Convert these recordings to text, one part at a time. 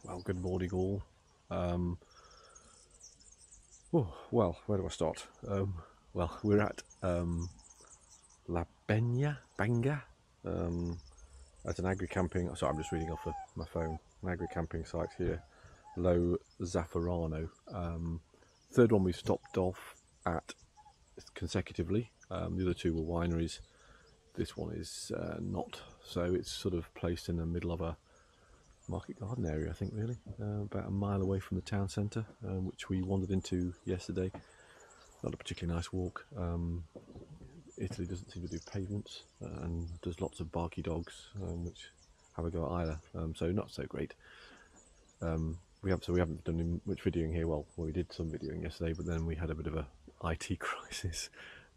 Well, good morning all. Well, where do I start? Well, we're at La Benya, Banga, at an agri-camping, sorry, I'm just reading off my phone, an agri-camping site here, Lo Zafferano. Third one we've stopped off at consecutively. The other two were wineries. This one is not, so it's sort of placed in the middle of a market garden area, I think, really, about a mile away from the town centre, which we wandered into yesterday. Not a particularly nice walk. Italy doesn't seem to do pavements, and there's lots of barky dogs, which have a go at Aire, so not so great. We haven't done much videoing here. Well, we did some videoing yesterday, but then we had a bit of a IT crisis,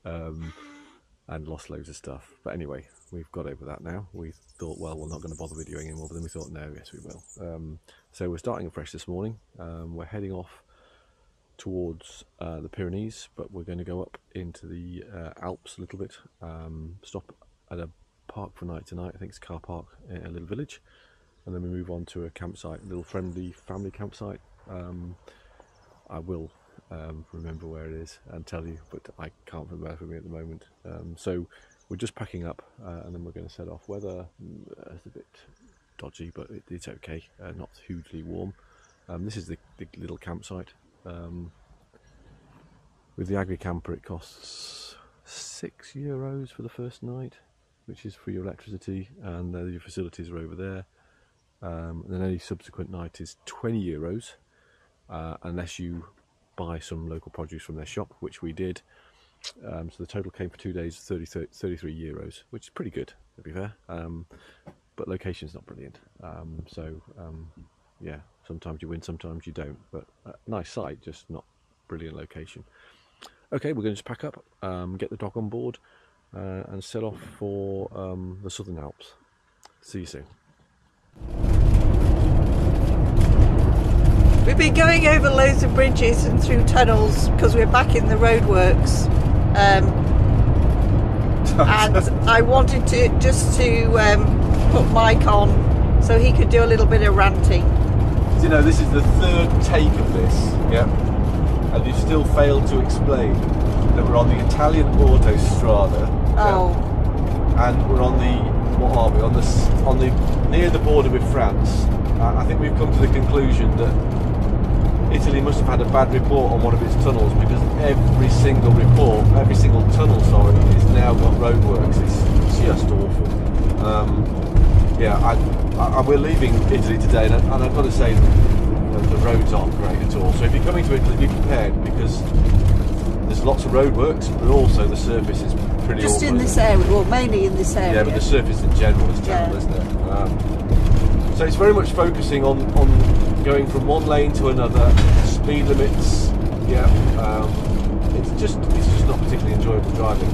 and lost loads of stuff. But anyway, we've got over that now. We thought, well, we're not going to bother videoing anymore, but then we thought, no, yes we will. So we're starting afresh this morning. We're heading off towards the Pyrenees, but we're going to go up into the Alps a little bit, stop at a park for night tonight. I think it's a car park in a little village, and then we move on to a campsite, a little friendly family campsite. I will remember where it is and tell you, but I can't remember for me at the moment. So we're just packing up, and then we're going to set off. Weather is a bit dodgy, but it's okay, not hugely warm. This is the little campsite. With the agri-camper it costs €6 for the first night, which is for your electricity, and your facilities are over there. And then any subsequent night is €20, unless you buy some local produce from their shop, which we did. So the total came for 2 days, €33, which is pretty good, to be fair. But location's not brilliant. Yeah, sometimes you win, sometimes you don't. But nice site, just not brilliant location. Okay, we're going to just pack up, get the dog on board, and set off for the Southern Alps. See you soon. We've been going over loads of bridges and through tunnels because we're back in the roadworks, and I wanted to put Mike on so he could do a little bit of ranting. You know, this is the third take of this, yeah, and you still failed to explain that we're on the Italian autostrada. Oh. Yeah, and we're on the, what are we, on the near the border with France. I think we've come to the conclusion that Italy must have had a bad report on one of its tunnels, because every single tunnel, sorry, has now got roadworks. It's just awful. Yeah, we're leaving Italy today, and I've got to say the roads aren't great at all. So if you're coming to Italy, be prepared, because there's lots of roadworks, but also the surface is pretty awful. Just in this area, well, mainly in this area. Yeah, but the surface in general is terrible, isn't it? So it's very much focusing on going from one lane to another, speed limits. Yeah, it's just not particularly enjoyable driving.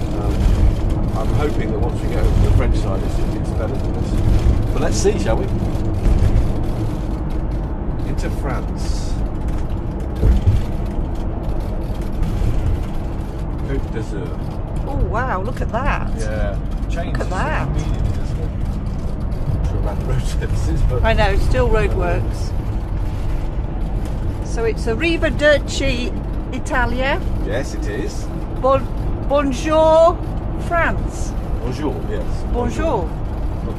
I'm hoping that once we get over to the French side, it's better than this. But let's see, shall we? Into France. Côte d'Azur. Oh wow, look at that. Yeah. Look at that. Road services, but I know, still roadworks. So it's Arrivederci Italia. Yes, it is. Bonjour France. Bonjour, yes. Bonjour.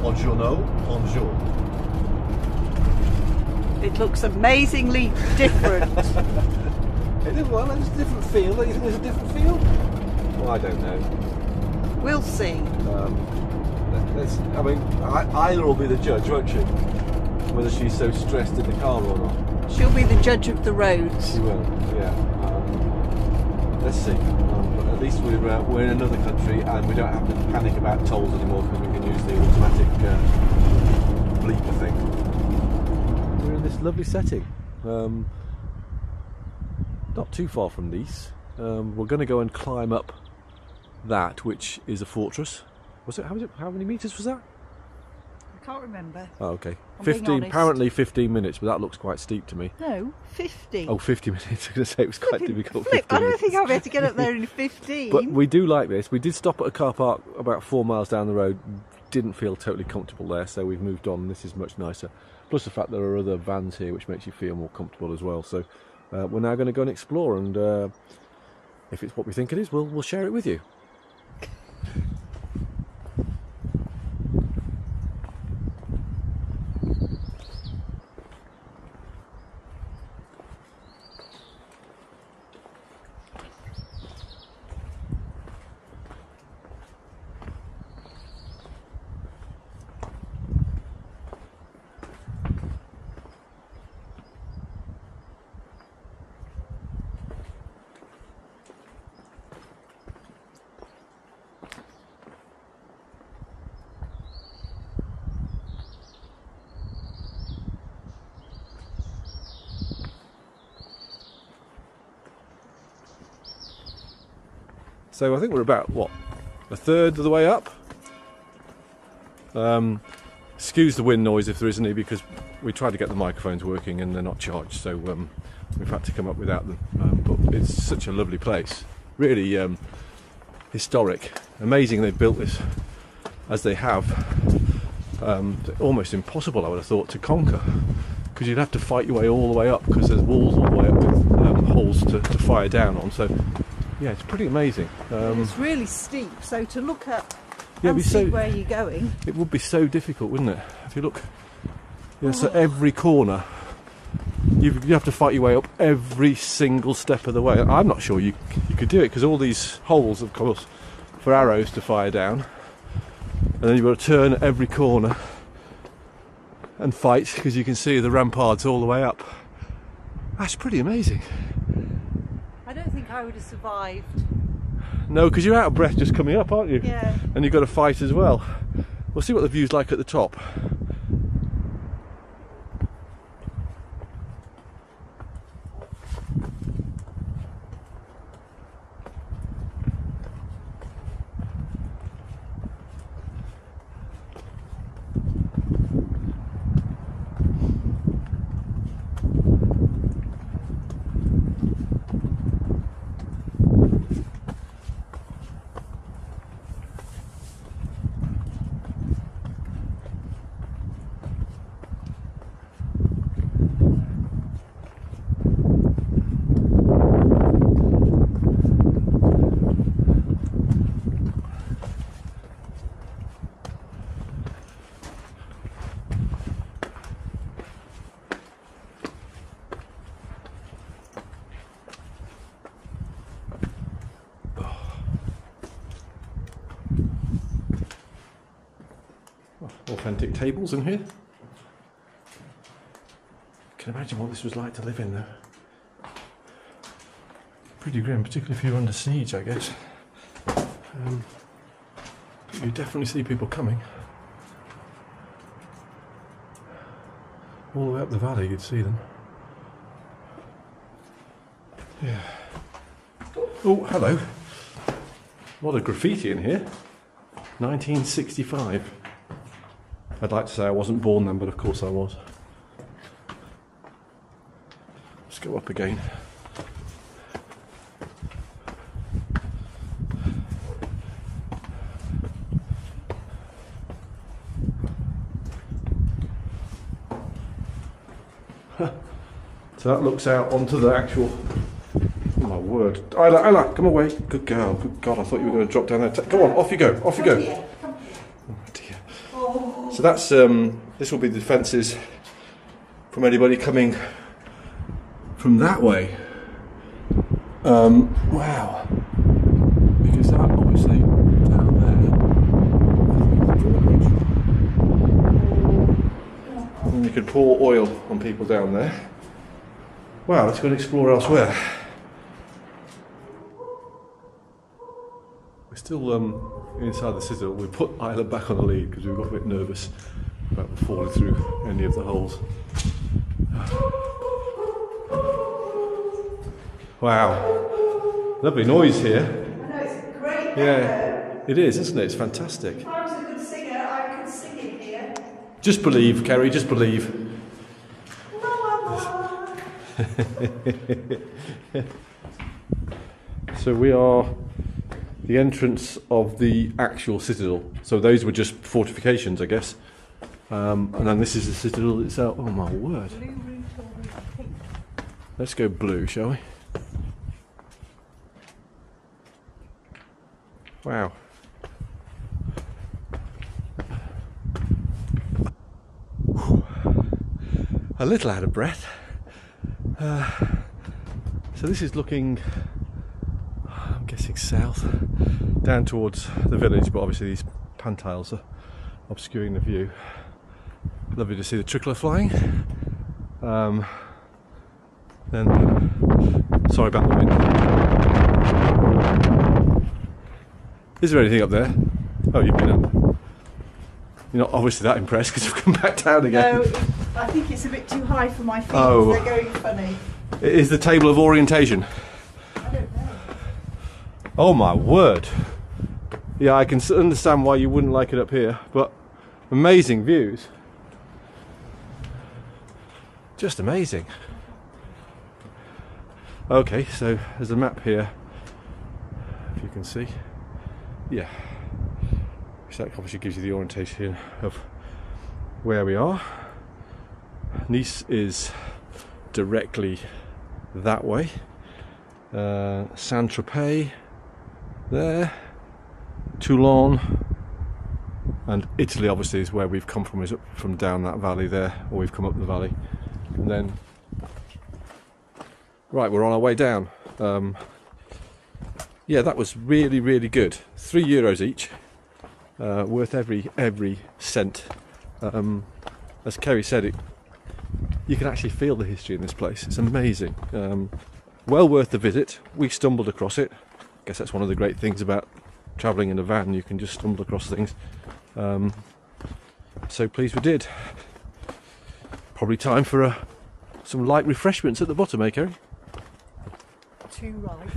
Bonjour, no. Bonjour. It looks amazingly different. Well, there's a different feel. Do you think there's a different feel? Well, I don't know. We'll see. I mean, Aire will be the judge, won't she? Whether she's so stressed in the car or not. She'll be the judge of the roads. She will, yeah. Let's see. But at least we're in another country, and we don't have to panic about tolls anymore, because we can use the automatic bleeper thing. We're in this lovely setting. Not too far from Nice. We're going to go and climb up that, which is a fortress. Was it? How many meters was that? I can't remember. Oh, okay. I'm 15. Apparently 15 minutes, but that looks quite steep to me. No, 50. Oh, 50 minutes. I was going to say it was quite difficult. I don't think I'll be able to get up there in 15. But we do like this. We did stop at a car park about 4 miles down the road didn't feel totally comfortable there, so we've moved on. This is much nicer. Plus the fact there are other vans here, which makes you feel more comfortable as well. So we're now going to go and explore, and if it's what we think it is, we'll share it with you. So I think we're about, what, a third of the way up? Excuse the wind noise if there is any, because we tried to get the microphones working and they're not charged, so we've had to come up without them. But it's such a lovely place, really historic. Amazing they've built this as they have. Almost impossible, I would have thought, to conquer, because you'd have to fight your way all the way up, because there's walls all the way up with holes to fire down on. So yeah, it's pretty amazing. It's really steep, so to look up yeah, and see where you're going, it would be so difficult, wouldn't it? If you look, yeah, so every corner you have to fight your way up every single step of the way. I'm not sure you could do it, because all these holes, of course, for arrows to fire down, and then you've got to turn at every corner and fight, because you can see the ramparts all the way up. That's pretty amazing. I don't think I would have survived. No, because you're out of breath just coming up, aren't you? Yeah. And you've got to fight as well. We'll see what the view's like at the top. Authentic tables in here. Can imagine what this was like to live in, though. Pretty grim, particularly if you're under siege, I guess. You definitely see people coming. All the way up the valley, you'd see them. Yeah. Oh, hello. A lot of graffiti in here. 1965. I'd like to say I wasn't born then, but of course I was. Let's go up again. So that looks out onto the actual... Oh my word. Isla, come away. Good girl. Good God, I thought you were going to drop down there. Go on, off you go. Off you go. Oh dear. So that's this will be the defences from anybody coming from that way. Wow. Because that obviously down there. And you could pour oil on people down there. Wow, let's go and explore elsewhere. We're still inside the Citadel. We put Isla back on the lead because we got a bit nervous about falling through any of the holes. Wow, lovely noise here. I know, it's great. Yeah, it is, isn't it? It's fantastic. If I was a good singer, I could sing in here. Just believe, Kerry, just believe. La, la, la. So we are the entrance of the actual citadel. So those were just fortifications, I guess. And then this is the citadel itself. Oh my word. Let's go blue, shall we? Wow. A little out of breath. So this is looking, I'm guessing south, down towards the village, but obviously these pantiles are obscuring the view. Lovely to see the trickler flying. Then, sorry about the wind. Is there anything up there? Oh, you've been up. You're not obviously that impressed because I've come back down again. No, I think it's a bit too high for my feet. Oh. They're going funny. It is the table of orientation. I don't know. Oh my word. Yeah, I can understand why you wouldn't like it up here, but amazing views. Just amazing. Okay, so there's a map here, if you can see. Yeah. So that obviously gives you the orientation of where we are. Nice is directly that way. Saint-Tropez there. Toulon. And Italy obviously is where we've come from, is up from down that valley there, or we've come up the valley. And then, right, we're on our way down. Yeah, that was really, really good. €3 each. Worth every cent. As Kerry said, you can actually feel the history in this place. It's amazing. Well worth the visit. We stumbled across it. I guess that's one of the great things about travelling in a van. You can just stumble across things. So pleased we did. Probably time for some light refreshments at the bottom, eh, Kerry? Too right.